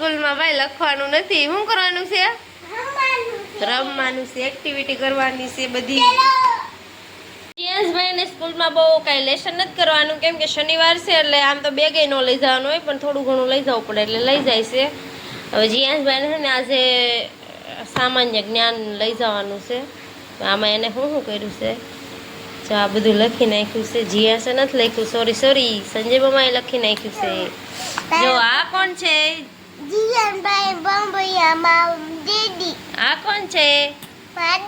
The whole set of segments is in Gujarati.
સ્કૂલમાં ભાઈ લખવાનું નથી, શું કરવાનું છે? રમવાનું છે, એક્ટિવિટી કરવાની છે બધી. જીયાસભાઈ ને સ્કૂલમાં બહુ કાંઈ લેસન નથી કરવાનું, કેમ કે શનિવાર છે એટલે આમ તો બેગે ન લઈ જવાનું હોય, પણ થોડું ઘણું લઈ જવું પડે એટલે લઈ જાય છે. હવે જીયાસભાઈને છે ને આજે સામાન્ય જ્ઞાન લઈ જવાનું છે. આમાં એને શું કર્યું છે? જો આ બધું લખી નાખ્યું છે. જીયાસે નથી લખ્યું, સોરી સંજય મામાએ લખી નાખ્યું છે. જો આ કોણ છે? જીયાનભાઈ બંબૈયા દીદી. આ કોણ છે?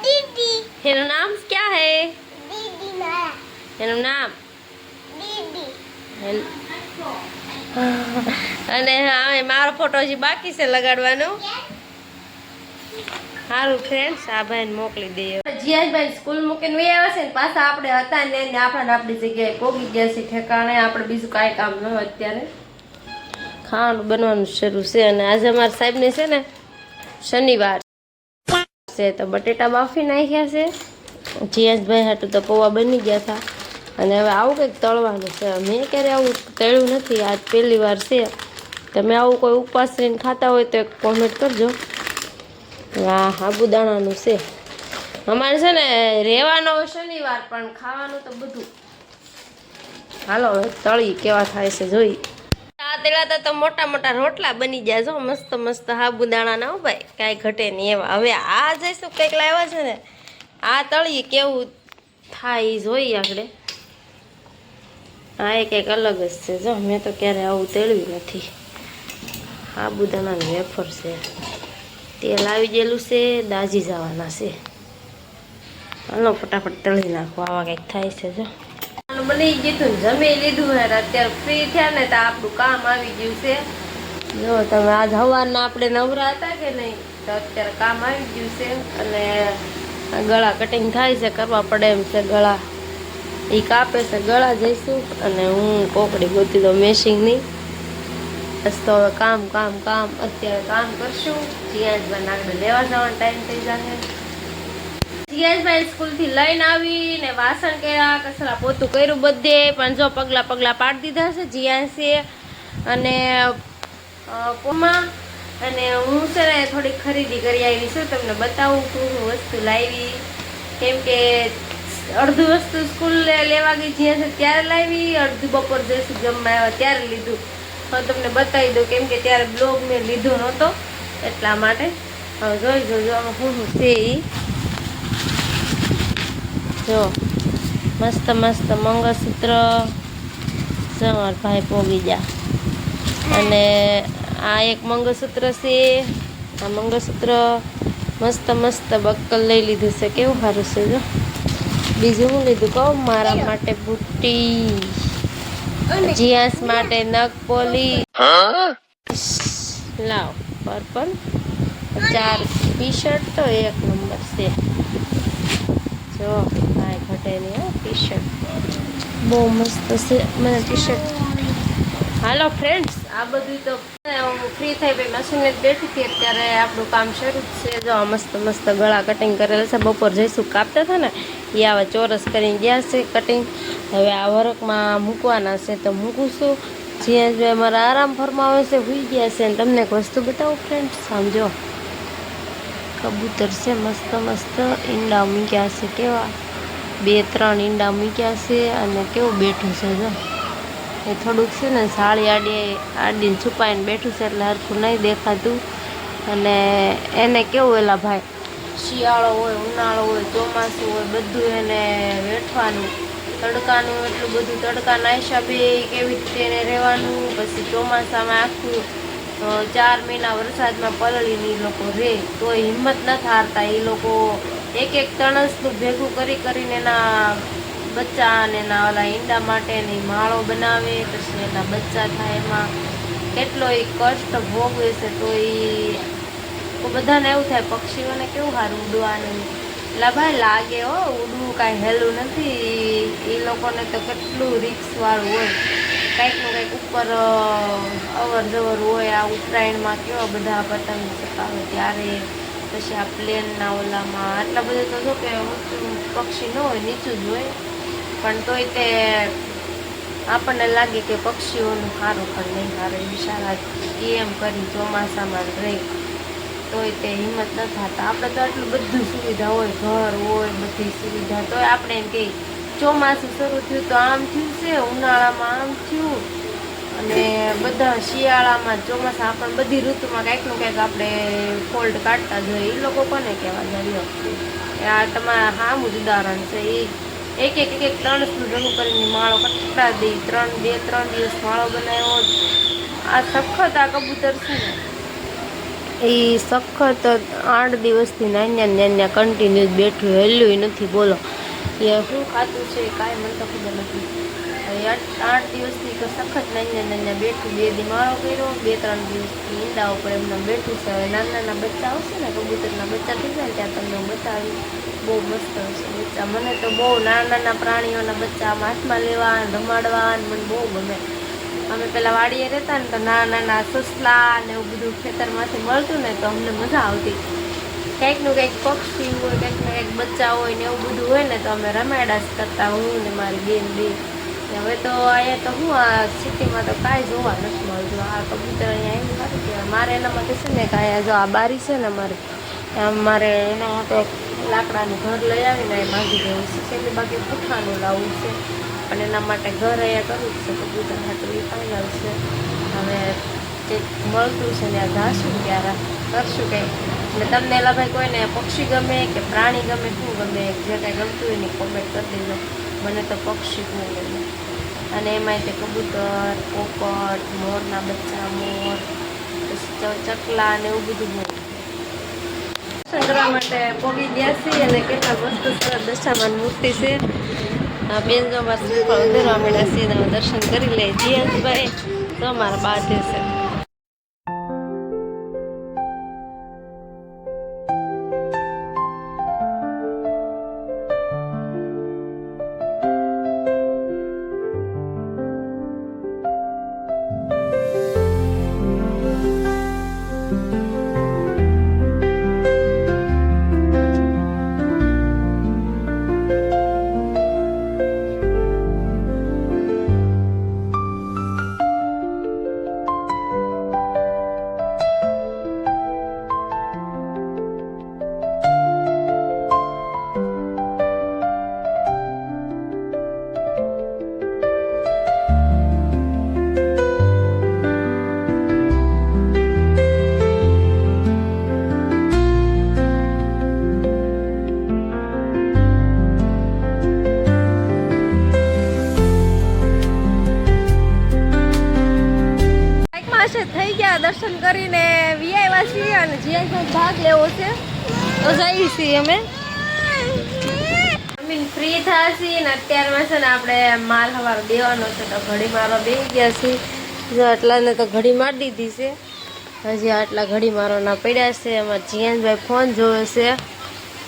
દીદી. એનું નામ क्या है? દીદી ના. એનું નામ દીદી. અને હા મારો ફોટો હજી બાકી છે લગાડવાનો. સારું ફ્રેન્ડ્સ, આ ભાઈને મોકલી દઈએ. જીયાસભાઈ સ્કૂલ મૂકીને વહી આવ્યા છે ને પાછા આપણે હતા ને આપણી જગ્યાએ પોગી ગયા છે ઠેકાણે. આપણે બીજું કાંઈ કામ ન હોય અત્યારે, ખાવાનું બનવાનું શરૂ છે. અને આજે અમારા સાહેબને છે ને શનિવાર છે તો બટેટા બાફી નાખ્યા છે. જીયાસભાઈ હાટું તો પૌવા બની ગયા હતા. અને હવે આવું કંઈક તળવાનું છે. મેં ક્યારે આવું તળ્યું નથી, આજ પહેલી વાર છે. તમે આવું કોઈ ઉપવાસ રહીને ખાતા હોય તો એક કોમેન્ટ કરજો. હા, સાબુદાણાનું છે અમારે છે ને રહેવાનો શનિવાર, પણ ખાવાનું તો બધું. હાલો તળી કેવા થાય છે જોઈ. આ તેલાતા તો મોટા મોટા રોટલા બની જાય જો, મસ્ત મસ્ત સાબુદાણા ના હો ભાઈ, કાંઈ ઘટે નહીં એવા. હવે આ જઈશું કંઈક લાવ્યા છે ને, આ તળી કેવું થાય એ જોઈએ આપણે. આ એક એક અલગ જ છે જો, મેં તો ક્યારે આવું તેડ્યું નથી. સાબુદાણાનું વેફર છે, તેલ આવી ગયેલું છે, દાજી જવાના છે. હાલો ફટાફટ તળી નાખો, આવા કંઈક થાય છે જો. બની ગયું જમી લીધું ને અત્યારે ફ્રી થયા ને તો આપણું કામ આવી ગયું છે. જો તમે આજ સવારના આપણે નવરા હતા કે નહીં, તો અત્યારે કામ આવી ગયું છે. અને ગળા કટિંગ થાય છે, કરવા પડે એમ છે. ગળા એ કાપે છે, ગળા જઈશું. અને હું કોકડી ગોતી દઉં મેશિંગની. બસ તો હવે કામ કામ કામ અત્યારે કામ કરશું. જીયાસભાઈને આગળ લેવા જવાનો ટાઈમ થઈ જશે. જીયાસભાઈ સ્કૂલથી લઈને આવીને વાસણ કર્યા, કચરા પોતું કર્યું બધે, પણ જો પગલા પાડી દીધા છે જીયાસે અને પોમાં. અને હું છે ને થોડી ખરીદી કરી આવી છું, તમને બતાવું શું શું વસ્તુ લાવી. કેમ કે અડધું વસ્તુ સ્કૂલ લેવા ગઈ જીયાસે ત્યારે લાવી, અડધું બપોર જઈશું જમવા આવ્યા ત્યારે લીધું. હવે તમને બતાવી દઉં, કેમ કે ત્યારે બ્લોગ મેં લીધો નહોતો એટલા માટે. હવે જોઈ જોજો આમાં શું શું છે એ. જો મસ્ત મસ્ત મંગળસૂત્ર મારા ભાઈ પોગી ગયા. અને આ એક મંગળસૂત્ર છે, આ મંગળસૂત્ર મસ્ત મસ્ત બક્કલ લઈ લીધું છે, કેવું સારું છે જો. બીજું હું લીધું કહું? મારા માટે બુટ્ટી, જીયાસ માટે નખપોલી, લાવ પર્પલ 4 ટી શર્ટ તો એક નંબર છે જો, કાંઈ ઘટે નહીં હો. ટી શર્ટ બહુ મસ્ત છે મને ટી શર્ટ. હાલો ફ્રેન્ડ્સ, આ બધું તો હું ફ્રી થઈ ભાઈ મશીને જ બેઠી હતી, અત્યારે આપણું કામ શરૂ જ છે. જો મસ્ત મસ્ત ગળા કટિંગ કરેલા છે. બપોર જઈશું કાપતા હતા ને એ આવા ચોરસ કરીને ગયા છે કટિંગ. હવે આ વરકમાં મૂકવાના છે તો મૂકું છું. જીયાસભાઈ મારા આરામ ફરમાવે છે, હોઈ ગયા છે. અને તમને એક વસ્તુ બતાવું ફ્રેન્ડ્સ, સમજો કબૂતર છે મસ્ત મસ્ત ઈંડા મૂક્યા છે. કેવા 2-3 ઈંડા મૂક્યા છે. અને કેવું બેઠું છે જો, એ થોડુંક છે ને સાળી આડીને છુપાઈને બેઠું છે એટલે હરખું નહીં દેખાતું. અને એને કેવું એલા ભાઈ, શિયાળો હોય, ઉનાળો હોય, ચોમાસું હોય, બધું એને વેઠવાનું. તડકાનું એટલું બધું, તડકાના હિસાબે કેવી રીતે એને રહેવાનું. પછી ચોમાસામાં આખું 4 મહિના વરસાદમાં પલળીને એ લોકો રહે તોય હિંમત નથી હારતા. એ લોકો એક તણસનું ભેગું કરીને એના બચ્ચા અને એના ઓલા ઈંડા માટેની માળો બનાવે. પછી એના બચ્ચા થાય, એમાં કેટલો એ કષ્ટ ભોગવે છે. તો એ બધાને એવું થાય પક્ષીઓને કેવું સારું ઉડવાનું. એટલે ભાઈ લાગે હો, ઉડવું કાંઈ હેલું નથી. એ લોકોને તો કેટલું રિક્સવાળું હોય, કંઈકનું કંઈક ઉપર અવર જવર હોય. આ ઉત્તરાયણમાં કેવા બધા પતંગ ચગાવે ત્યારે, પછી આ પ્લેનના ઓલામાં આટલા બધા તો જો કે ઊંચું પક્ષી ન હોય, નીચું જ હોય. પણ તોય તે આપણને લાગે કે પક્ષીઓનું સારું પણ નહીં સારું એ બિચારા કેમ કરી ચોમાસામાં રહી તોય તે હિંમત ન થતા. આપણે તો આટલું બધું સુવિધા હોય, ઘર હોય, બધી સુવિધા, તોય આપણે એમ કે ચોમાસું શરૂ થયું તો આમ થયું છે, ઉનાળામાં આમ થયું, અને બધા શિયાળામાં ચોમાસા આપણને બધી ઋતુમાં કંઈકનું કંઈક આપણે ફોલ્ટ કાઢતા જોઈએ. એ લોકો કોને કહેવા જાય? આ તમારા સામું જ ઉદાહરણ છે. એ એક 3 રંગ કરીને માળો કટડા દે, 2-3 દિવસ માળો બનાવ્યો. આ સખત આ કબૂતર છે ને એ સખત 8 દિવસથી નાન્યા કન્ટિન્યુ બેઠું, હેલ્યું નથી. બોલો એ શું ખાતું છે કાંઈ મને તો ખબર નથી. 8 દિવસથી સખત નાન્યા બેઠું, 2 દી માળો કર્યો, 2-3 દિવસથી ઈંડા ઉપર એમને બેઠું છે. હવે નાના બચ્ચા આવશે ને, કબૂતરના બચ્ચા થઈ જાય ત્યાં તમને હું બતાવી. બહુ મસ્ત હશે બચ્ચા. મને તો બહુ નાના પ્રાણીઓના બચ્ચા હાથમાં લેવા, રમાડવા મને બહુ ગમે. અમે પેલા વાડીએ રહેતા ને તો નાના સસલા ને એવું બધું ખેતરમાંથી મળતું ને તો અમને મજા આવતી. કંઈકનું કંઈક પક્ષી હોય, કંઈકને કંઈક બચ્ચા હોય ને એવું બધું હોય ને તો અમે રમાડા જ કરતા, હું ને મારી બેન બે. હવે તો અહીંયા તો હું આ સિટીમાં તો કાંઈ જોવા નથી મળતું. આ કબૂતર અહીંયા એવું સારું કહેવાય. મારે એના માટે છે ને કે અહીંયા જો આ બારી છે ને મારે એના માટે લાકડાનું ઘર લઈ આવીને એ માંગી દેવું છે. એટલે બાકી પૂઠાનું લાવવું છે, પણ એના માટે ઘર અહીંયા કરવું જ છે. કબૂતર હાટું એ ફાઇનલ છે. હવે કંઈક મળતું છે ને આ જાશું ત્યારે કરશું કંઈક. એટલે તમને એલા ભાઈ કોઈને પક્ષી ગમે કે પ્રાણી ગમે, શું ગમે, જે કાંઈ ગમતું હોય ને કોમેન્ટ કરી દેજો. મને તો પક્ષી બહુ ગમે, અને એમાંય તે કબૂતર, પોપટ, મોરના બચ્ચા, મોર, પછી ચકલા ને એવું બધું બહુ. દર્શન કરવા માટે પોગી ગયા છીએ અને કેટલા મસ્ત સરસ દશામાન મૂર્તિ છે. આ બેન જો અમારા શ્રીફળ ઉધરવા મળ્યા છીએ, દર્શન કરી લે. જીયાસભાઈ તો અમારા બાધે છે. થઈ ગયા દર્શન કરીને વિયાવ્યા છીએ અને જીયાસમાં ભાગ લેવો છે તો જઈએ છીએ અમે. ફ્રી થયા ને અત્યારમાં છે ને આપણે માલ હવાર દેવાનો છે તો ઘડી મારવા બેસી ગયા છીએ. જો આટલાને તો ઘડી મારી દીધી છે, હજી આટલા ઘડી મારવાના પડ્યા છે. એમાં જીયાનભાઈ ફોન જોવે છે.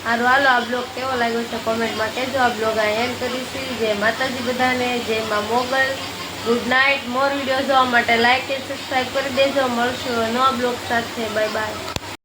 સારું હાલો, આ બ્લોગ કેવો લાગ્યો છે કોમેન્ટમાં કહેજો. આ બ્લોગ આ એન્ડ કરીશું. જય માતાજી બધાને, જય માં Mogal. Good night. More video જોવા માટે લાઈક અને સબસ્ક્રાઈબ કરી દેજો. મળશું નવા બ્લોગ સાથે. Bye bye.